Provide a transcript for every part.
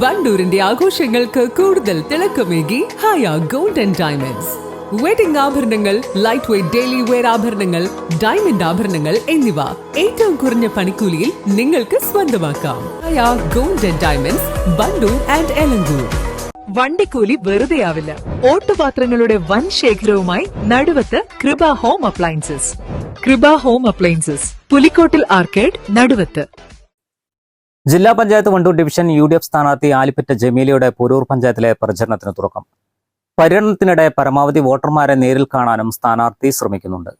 വണ്ടൂരിന്റെ ആഘോഷങ്ങൾക്ക് കൂടുതൽ തിളക്കമേകി Haya gold and diamonds. Wedding ആഭരണങ്ങൾ, ലൈറ്റ് വെയ്റ്റ് ഡെയിലി വെയർ ആഭരണങ്ങൾ, ഡയമണ്ട് ആഭരണങ്ങൾ എന്നിവ ഏറ്റവും കുറഞ്ഞ പണിക്കൂലിയിൽ നിങ്ങൾക്ക് സ്വന്തമാക്കാം. Haya gold and diamonds, Wandoor and Elankur. വണ്ടിക്കൂലി വെറുതെയാവില്ല. ഓട്ടുപാത്രങ്ങളുടെ വൻ ശേഖരവുമായി Naduvath Kripa home appliances. Kripa home appliances, Pulikkottil arcade, Naduvath. ജില്ലാ പഞ്ചായത്ത് വണ്ടൂർ ഡിവിഷൻ UDF സ്ഥാനാർത്ഥി ആലിപ്പറ്റ ജമീലയുടെ പോരൂർ പഞ്ചായത്തിലെ പ്രചരണത്തിന് തുടക്കം. പര്യടനത്തിനിടെ പരമാവധി വോട്ടർമാരെ നേരിൽ കാണാനും സ്ഥാനാർത്ഥി ശ്രമിക്കുന്നുണ്ട്.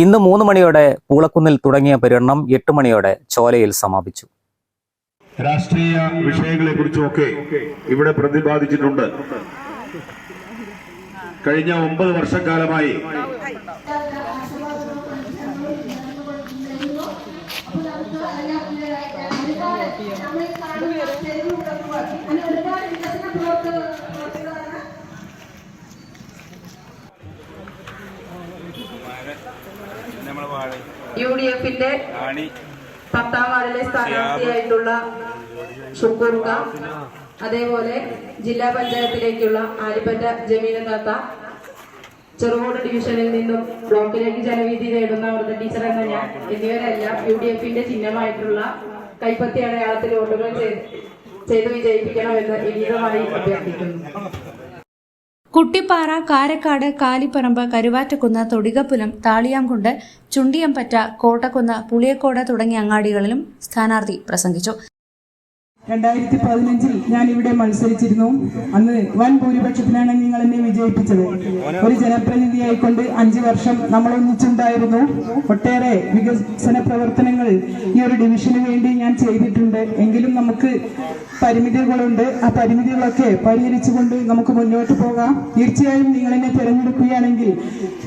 ഇന്ന് 3 മണിയോടെ പൂളക്കുന്നിൽ തുടങ്ങിയ പര്യടനം 8 മണിയോടെ ചോലയിൽ സമാപിച്ചു. രാഷ്ട്രീയ വിഷയങ്ങളെ കുറിച്ചുമൊക്കെ ഇവിടെ പ്രതിപാദിച്ചിട്ടുണ്ട്. കഴിഞ്ഞ 9 വർഷക്കാലമായി UDFന്റെ 10ാം വാർഡിലെ സ്ഥാനാർത്ഥിയായിട്ടുള്ള ഷുക്കൂർക്ക, അതേപോലെ ജില്ലാ പഞ്ചായത്തിലേക്കുള്ള ആലിപ്പറ്റ ജമീല താത്ത, ചെറുകോട് ഡിവിഷനിൽ നിന്നും ബ്ലോക്കിലേക്ക് ജനവിധി നേടുന്ന വൃദ്ധ ടീച്ചർ എന്ന ഞാൻ എന്നിവരെല്ലാം UDFന്റെ ചിഹ്നമായിട്ടുള്ള കൈപ്പത്തി അടയാളത്തിൽ വോട്ടുകൾ ചെയ്ത് വിജയിപ്പിക്കണമെന്ന് വിനീതമായി അഭ്യർത്ഥിക്കുന്നു. കുട്ടിപ്പാറ, കാരക്കാട്, കാലിപ്പറമ്പ്, കരുവാറ്റക്കുന്ന്, തൊടികപ്പുലം, താളിയാംകുണ്ട്, ചുണ്ടിയംപറ്റ, കോട്ടക്കുന്ന്, പുളിയക്കോട് തുടങ്ങിയ അങ്ങാടികളിലും സ്ഥാനാർത്ഥി പ്രസംഗിച്ചു. 2015 ഞാൻ ഇവിടെ മത്സരിച്ചിരുന്നു. അന്ന് വൻ ഭൂരിപക്ഷത്തിനാണ് നിങ്ങൾ എന്നെ വിജയിപ്പിച്ചത്. ഒരു ജനപ്രതിനിധിയായിക്കൊണ്ട് 5 വർഷം നമ്മൾ ഒന്നിച്ചുണ്ടായിരുന്നു. ഒട്ടേറെ വികസന പ്രവർത്തനങ്ങൾ ഈ ഒരു ഡിവിഷന് വേണ്ടി ഞാൻ ചെയ്തിട്ടുണ്ട്. എങ്കിലും നമുക്ക് പരിമിതികളുണ്ട്. ആ പരിമിതികളൊക്കെ പരിഹരിച്ചുകൊണ്ട് നമുക്ക് മുന്നോട്ട് പോകാം. തീർച്ചയായും നിങ്ങൾ എന്നെ തിരഞ്ഞെടുക്കുകയാണെങ്കിൽ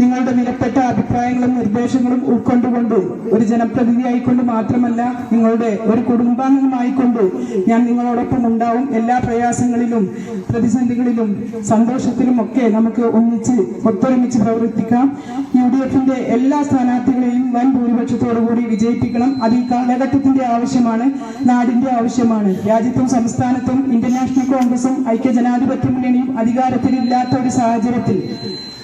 നിങ്ങളുടെ വിലപ്പെട്ട അഭിപ്രായങ്ങളും നിർദ്ദേശങ്ങളും ഉൾക്കൊണ്ടുകൊണ്ട് ഒരു ജനപ്രതിനിധിയായിക്കൊണ്ട് മാത്രമല്ല, നിങ്ങളുടെ ഒരു കുടുംബാംഗമായിക്കൊണ്ട് ഞാൻ നിങ്ങളോടൊപ്പം ഉണ്ടാവും. എല്ലാ പ്രയാസങ്ങളിലും പ്രതിസന്ധികളിലും സന്തോഷത്തിലും ഒക്കെ നമുക്ക് ഒത്തൊരുമിച്ച് പ്രവർത്തിക്കാം. UDFന്റെ എല്ലാ സ്ഥാനാർത്ഥികളെയും വൻ ഭൂരിപക്ഷത്തോടുകൂടി വിജയിപ്പിക്കണം. അത് ഈ കാലഘട്ടത്തിന്റെ ആവശ്യമാണ്, നാടിന്റെ ആവശ്യമാണ്. രാജ്യത്തും സംസ്ഥാനത്തും ഇന്ത്യൻ നാഷണൽ കോൺഗ്രസും ഐക്യജനാധിപത്യ മുന്നണിയും അധികാരത്തിലില്ലാത്ത ഒരു സാഹചര്യത്തിൽ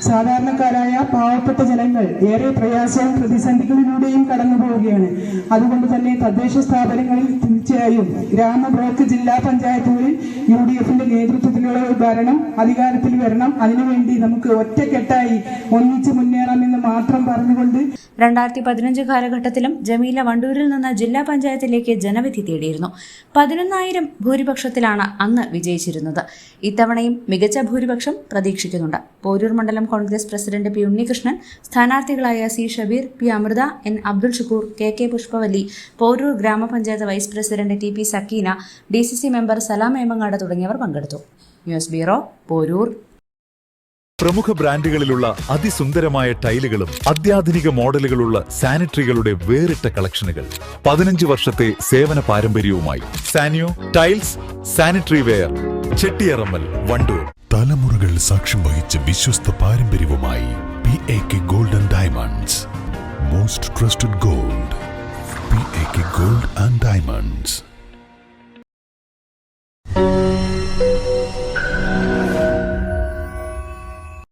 സാധാരണക്കാരായ പാവപ്പെട്ട ജനങ്ങൾ ഏറെ പ്രയാസവും പ്രതിസന്ധികളിലൂടെയും കടന്നു പോവുകയാണ്. അതുകൊണ്ട് തന്നെ തദ്ദേശ സ്ഥാപനങ്ങളിൽ തീർച്ചയായും ഗ്രാമ, ബ്ലോക്ക്, ജില്ലാ പഞ്ചായത്തുകളിൽ UDFന്റെ നേതൃത്വത്തിലുള്ള ഒരു ഭരണം അധികാരത്തിൽ വരണം. അതിനുവേണ്ടി നമുക്ക് ഒറ്റക്കെട്ടായി ഒന്നിച്ച് മുന്നേറാമെന്ന് മാത്രം പറഞ്ഞുകൊണ്ട് 2015 കാലഘട്ടത്തിലും ജമീല വണ്ടൂരിൽ നിന്ന് ജില്ലാ പഞ്ചായത്തിലേക്ക് ജനവിധി തേടിയിരുന്നു. 11,000 ഭൂരിപക്ഷത്തിലാണ് അന്ന് വിജയിച്ചിരുന്നത്. ഇത്തവണയും മികച്ച ഭൂരിപക്ഷം പ്രതീക്ഷിക്കുന്നുണ്ട്. പോരൂർ മണ്ഡലം കോൺഗ്രസ് പ്രസിഡന്റ് P. ഉണ്ണികൃഷ്ണൻ, സ്ഥാനാർത്ഥികളായ C. Shabeer, P. Amritha, N. Abdul Shukoor, KK Pushpavalli, Poroor ഗ്രാമപഞ്ചായത്ത് vice president TP Sakeena, DCC member Salam Emangad തുടങ്ങിയവർ പങ്കെടുത്തു. News bureau, Poroor. പ്രമുഖ ബ്രാൻഡുകളിലുള്ള അതിസുന്ദരമായ ടൈലുകളും അത്യാധുനിക മോഡലുകളുള്ള സാനിറ്ററികളുടെ വേറിട്ട കളക്ഷനുകൾ, 15 വർഷത്തെ സേവന പാരമ്പര്യവുമായി Sanio tiles, sanitary ware, Chettiyarammal, Wandoor. തലമുറകൾ സാക്ഷ്യം വഹിച്ച വിശ്വസ്ത പാരമ്പര്യവുമായി PAK Gold and Diamonds. Most trusted gold. PAK Gold and Diamonds.